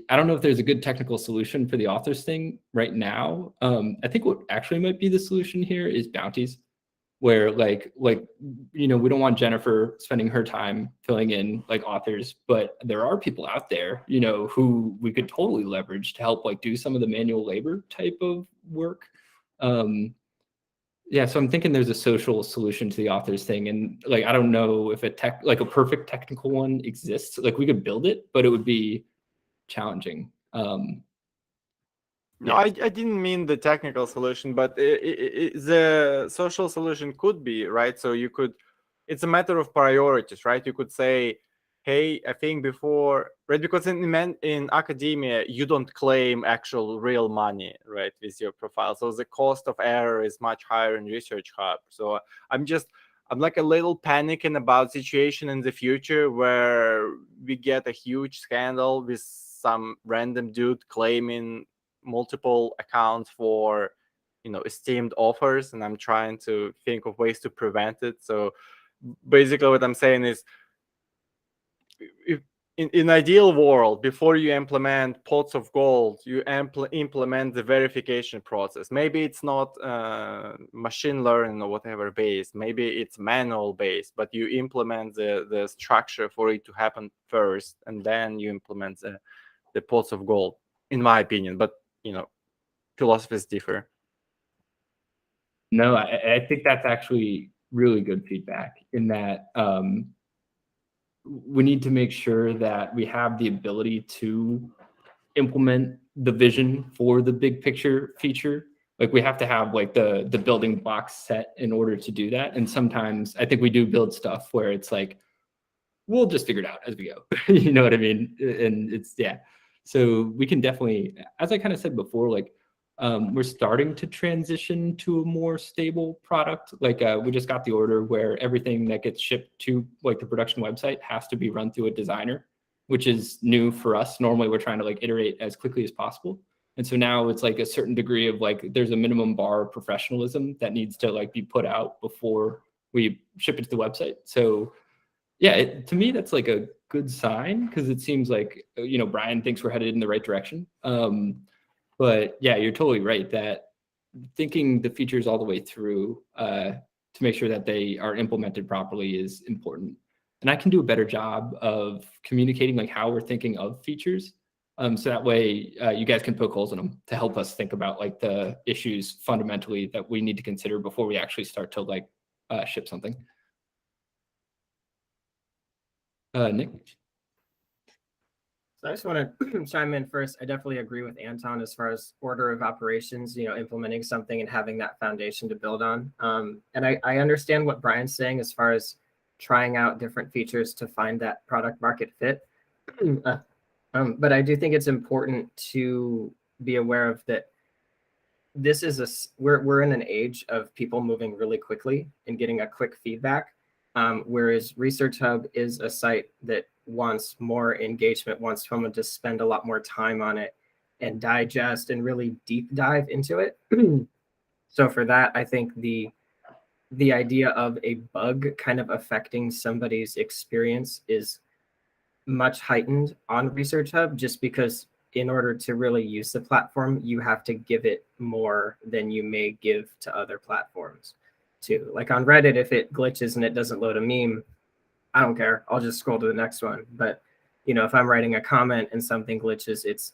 I don't know if there's a good technical solution for the authors thing right now. I think what actually might be the solution here is bounties, where like you know, we don't want Jennifer spending her time filling in like authors, but there are people out there, you know, who we could totally leverage to help like do some of the manual labor type of work. Yeah, so I'm thinking there's a social solution to the authors thing, and like I don't know if a perfect technical one exists. Like we could build it, but it would be challenging. No, I didn't mean the technical solution, but the social solution could be, right? So you could, it's a matter of priorities, right? You could say, hey, I think before, right? Because in academia, you don't claim actual real money, right, with your profile. So the cost of error is much higher in ResearchHub. So I'm like a little panicking about situation in the future where we get a huge scandal with some random dude claiming multiple accounts for, you know, esteemed authors, and I'm trying to think of ways to prevent it. So basically what I'm saying is, if, in ideal world, before you implement pots of gold, you implement the verification process. Maybe it's not machine learning or whatever based, maybe it's manual based, but you implement the structure for it to happen first, and then you implement the pots of gold, in my opinion. But you know, philosophies differ. No, I think that's actually really good feedback in that we need to make sure that we have the ability to implement the vision for the big picture feature. Like we have to have like the building blocks set in order to do that. And sometimes I think we do build stuff where it's like, we'll just figure it out as we go. You know what I mean? And it's, yeah. So we can definitely, as I kind of said before, like we're starting to transition to a more stable product. Like we just got the order where everything that gets shipped to like the production website has to be run through a designer, which is new for us. Normally we're trying to like iterate as quickly as possible. And so now it's like a certain degree of like, there's a minimum bar of professionalism that needs to like be put out before we ship it to the website. So yeah, to me, that's like a good sign because it seems like, you know, Brian thinks we're headed in the right direction. But yeah, you're totally right that thinking the features all the way through to make sure that they are implemented properly is important. And I can do a better job of communicating like how we're thinking of features. So that way you guys can poke holes in them to help us think about like the issues fundamentally that we need to consider before we actually start to like ship something. Nick? So I just want to chime in first. I definitely agree with Anton as far as order of operations, you know, implementing something and having that foundation to build on. And I understand what Brian's saying as far as trying out different features to find that product market fit. But I do think it's important to be aware of that. This is we're in an age of people moving really quickly and getting a quick feedback. Whereas ResearchHub is a site that wants more engagement, wants someone to spend a lot more time on it and digest and really deep dive into it. So for that, I think the idea of a bug kind of affecting somebody's experience is much heightened on ResearchHub, just because in order to really use the platform, you have to give it more than you may give to other platforms too. Like on Reddit, if it glitches and it doesn't load a meme, I don't care. I'll just scroll to the next one. But if I'm writing a comment and something glitches, it's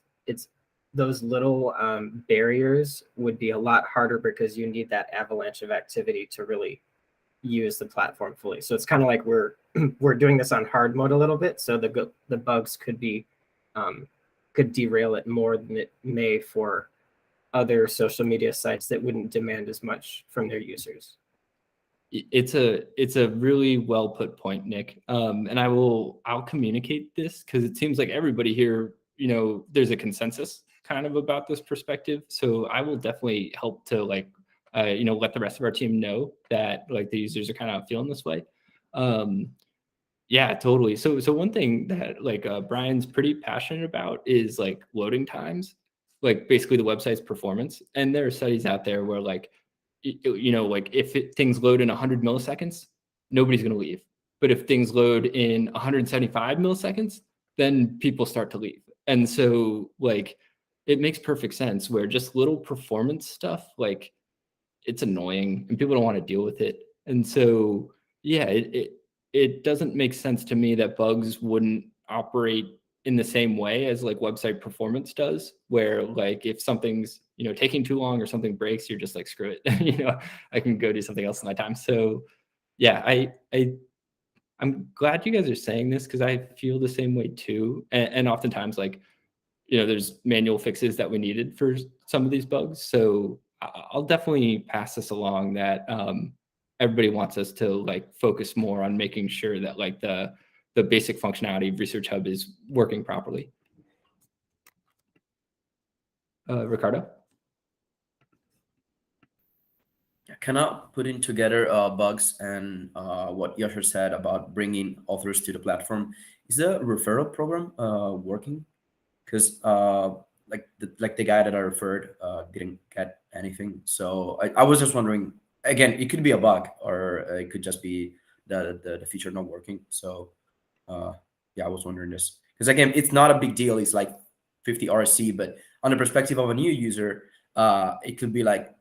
those little barriers would be a lot harder, because you need that avalanche of activity to really use the platform fully. So it's kind of like we're doing this on hard mode a little bit, so the bugs could be could derail it more than it may for other social media sites that wouldn't demand as much from their users. It's a really well put point, Nick. And I'll communicate this, because it seems like everybody here, there's a consensus kind of about this perspective. So I will definitely help to let the rest of our team know that like the users are kind of feeling this way. Yeah, totally. So one thing that Brian's pretty passionate about is like loading times, like basically the website's performance. And there are studies out there where if things load in 100 milliseconds, nobody's going to leave. But if things load in 175 milliseconds, then people start to leave. And so it makes perfect sense where just little performance stuff, it's annoying and people don't want to deal with it. And so, yeah, it doesn't make sense to me that bugs wouldn't operate in the same way as website performance does, where if something's taking too long or something breaks, you're just like, screw it, I can go do something else in my time. So yeah, I'm glad you guys are saying this, because I feel the same way too. And oftentimes there's manual fixes that we needed for some of these bugs. So I'll definitely pass this along that everybody wants us to focus more on making sure that the basic functionality of ResearchHub is working properly. Ricardo? Kind of putting together bugs and what Yasser said about bringing authors to the platform. Is the referral program working? Because the guy that I referred didn't get anything. So I was just wondering, again, it could be a bug, or it could just be the feature not working. So yeah, I was wondering this, because again, it's not a big deal. It's like 50 RC, but on the perspective of a new user, it could be like,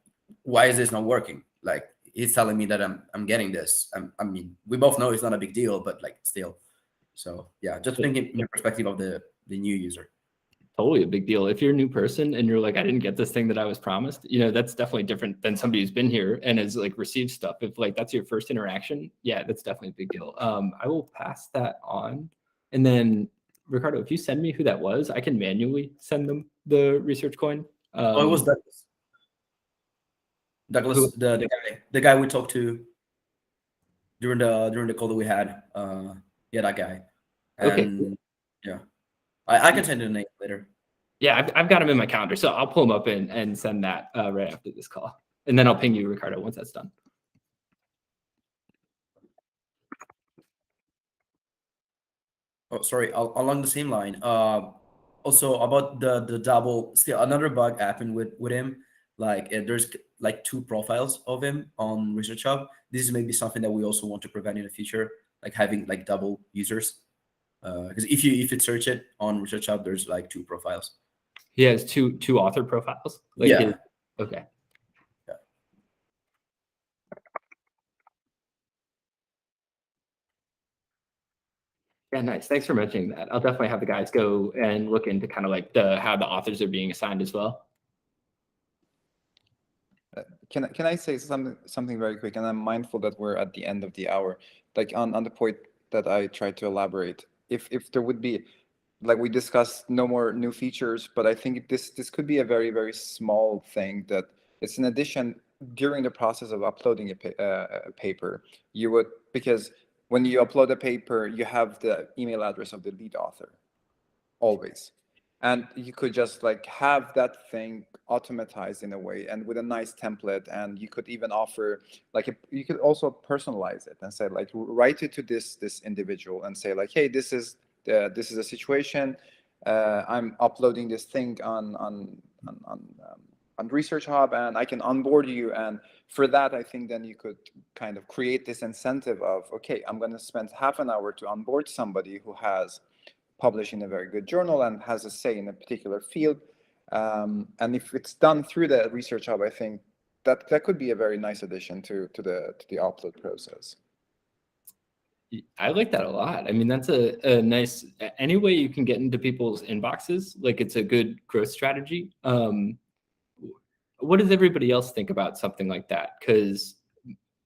why is this not working? Like, he's telling me that I'm getting this. I mean, we both know it's not a big deal, but still. So yeah, just thinking in the perspective of the new user. Totally a big deal. If you're a new person and you're like, I didn't get this thing that I was promised, that's definitely different than somebody who's been here and has received stuff. If that's your first interaction, yeah, that's definitely a big deal. I will pass that on. And then Ricardo, if you send me who that was, I can manually send them the research coin. Oh, it was Douglas. Douglas, the guy we talked to during the call that we had. Yeah, that guy. And okay. Yeah. I can send you the name later. Yeah, I've got him in my calendar, so I'll pull him up and send that right after this call. And then I'll ping you, Ricardo, once that's done. Oh, sorry, along the same line. Also about the double, still another bug happened with him. There's 2 profiles of him on ResearchHub. This is maybe something that we also want to prevent in the future, having double users. Because if you search it on ResearchHub, there's 2 profiles. He has two author profiles. Yeah. Okay. Yeah. Yeah, nice. Thanks for mentioning that. I'll definitely have the guys go and look into kind of how the authors are being assigned as well. Can I say something very quick? And I'm mindful that we're at the end of the hour. On the point that I tried to elaborate. If there would be, we discussed, no more new features, but I think this could be a very, very small thing that it's an addition during the process of uploading a paper. You would, because when you upload a paper, you have the email address of the lead author, always. and you could just like have that thing automatized in a way and with a nice template. And you could even offer like you could also personalize it and say like write it to this individual and say like, hey, this is a situation. I'm uploading this thing on ResearchHub, and I can onboard you. And for that, I think then you could kind of create this incentive of, okay, I'm going to spend half an hour to onboard somebody who has published in a very good journal and has a say in a particular field. And if it's done through the ResearchHub, I think that could be a very nice addition to the upload process. I like that a lot. I mean, that's a nice, any way you can get into people's inboxes, like it's a good growth strategy. What does everybody else think about something like that? Because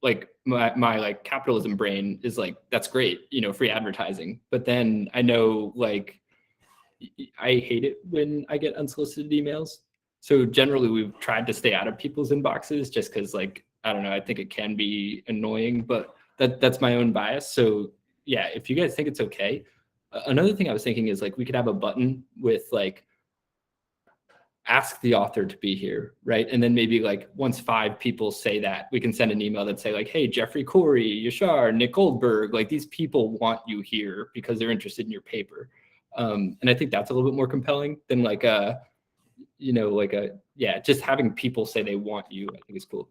like my like capitalism brain is like, that's great, you know, free advertising. But then I know like, I hate it when I get unsolicited emails. So generally we've tried to stay out of people's inboxes just because like, I don't know, I think it can be annoying, but that's my own bias. So yeah, if you guys think it's okay. Another thing I was thinking is like, we could have a button with like, ask the author to be here, right? And then maybe like once 5 people say that, we can send an email that say like, hey, Jeffrey Corey, Yashar, Nick Goldberg, like these people want you here because they're interested in your paper. And I think that's a little bit more compelling than like you know, like just having people say they want you, I think is cool.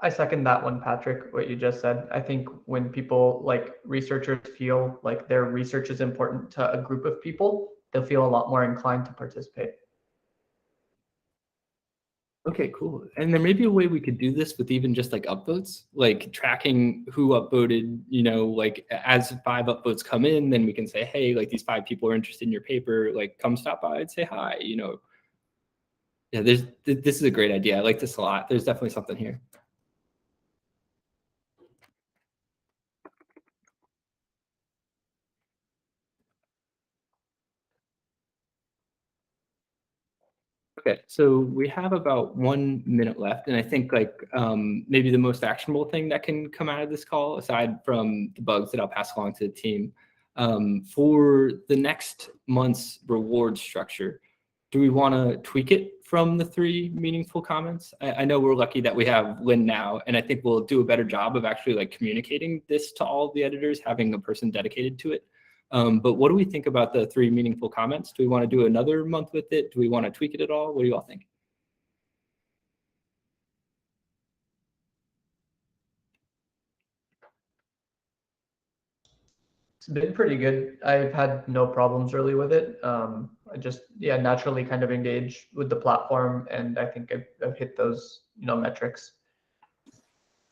I second that one, Patrick, what you just said. I think when people like researchers feel like their research is important to a group of people, they'll feel a lot more inclined to participate. Okay, cool. And there may be a way we could do this with even just like upvotes, like tracking who upvoted, you know, like as 5 upvotes come in, then we can say, hey, like these 5 people are interested in your paper, like come stop by and say hi, you know. Yeah, this is a great idea. I like this a lot. There's definitely something here. Okay, so we have about 1 minute left, and I think like maybe the most actionable thing that can come out of this call, aside from the bugs that I'll pass along to the team, for the next month's reward structure, do we want to tweak it from the 3 meaningful comments? I know we're lucky that we have Lynn now, and I think we'll do a better job of actually like communicating this to all of the editors, having a person dedicated to it. But what do we think about the 3 meaningful comments? Do we want to do another month with it? Do we want to tweak it at all? What do you all think? It's been pretty good. I've had no problems really with it. I just, naturally kind of engage with the platform, and I think I've hit those, metrics.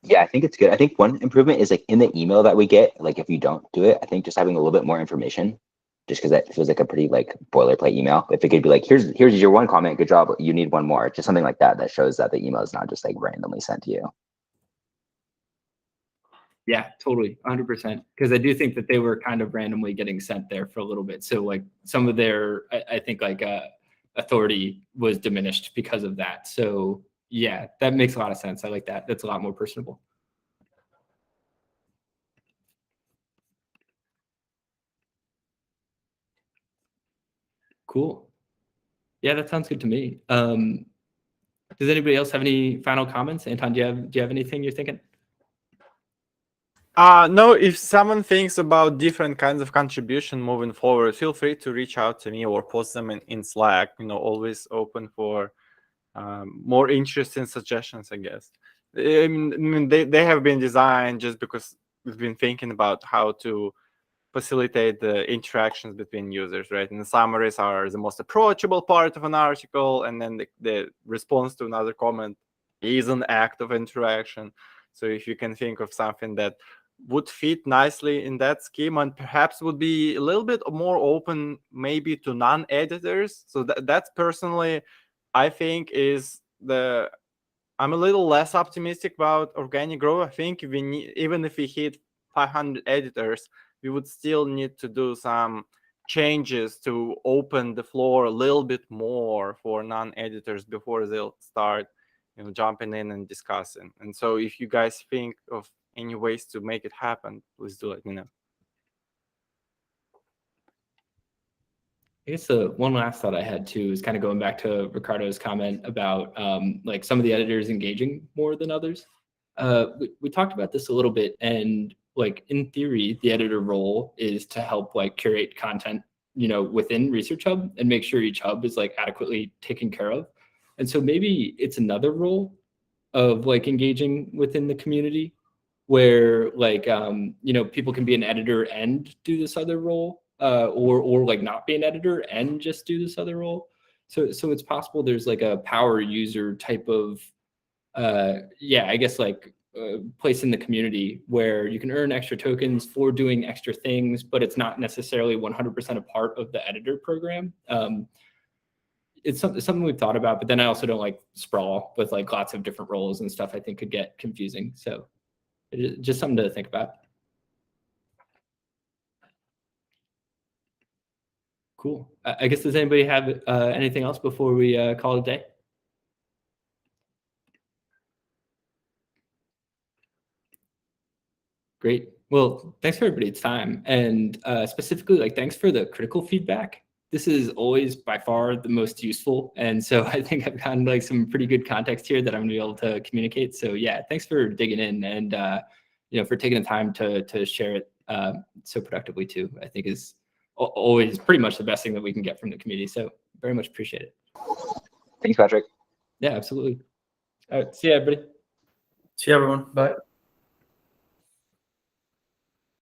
Yeah, I think it's good. I think one improvement is like in the email that we get, like if you don't do it, I think just having a little bit more information, just because that feels like a pretty like boilerplate email. If it could be like, here's your 1 comment, good job, you need 1 more, just something like that, that shows that the email is not just like randomly sent to you. Yeah, totally, 100%. Because I do think that they were kind of randomly getting sent there for a little bit. So like some of their, I think like authority was diminished because of that. So yeah, that makes a lot of sense. I like that. That's a lot more personable. Cool. Yeah, that sounds good to me. Does anybody else have any final comments? Anton, do you have anything you're thinking? No, if someone thinks about different kinds of contribution moving forward, feel free to reach out to me or post them in Slack. Always open for more interesting suggestions, I guess. I mean, they have been designed just because we've been thinking about how to facilitate the interactions between users, right? And the summaries are the most approachable part of an article, and then the response to another comment is an act of interaction. So if you can think of something that would fit nicely in that scheme and perhaps would be a little bit more open maybe to non-editors. So that's personally, I think, is I'm a little less optimistic about organic growth. I think even if we hit 500 editors, we would still need to do some changes to open the floor a little bit more for non-editors before they'll start jumping in and discussing. And so if you guys think of any ways to make it happen, please do let me know. I guess the one last thought I had too is kind of going back to Ricardo's comment about like some of the editors engaging more than others. We talked about this a little bit, and like in theory, the editor role is to help like curate content, you know, within ResearchHub and make sure each hub is like adequately taken care of. And so maybe it's another role of like engaging within the community where like you know, people can be an editor and do this other role. Or like not be an editor and just do this other role. So it's possible there's like a power user type of, yeah, I guess like place in the community where you can earn extra tokens for doing extra things, but it's not necessarily 100% a part of the editor program. It's something we've thought about, but then I also don't like sprawl with like lots of different roles and stuff. I think could get confusing. So it's just something to think about. Cool. I guess, does anybody have anything else before we call it a day? Great. Well, thanks for everybody's time. And specifically, like, thanks for the critical feedback. This is always by far the most useful. And so I think I've gotten like some pretty good context here that I'm gonna be able to communicate. So yeah, thanks for digging in and you know, for taking the time to share it so productively too. I think is always pretty much the best thing that we can get from the community. So very much appreciate it. Thanks, Patrick. Yeah, absolutely. All right. See you, everybody. See you, everyone. Bye.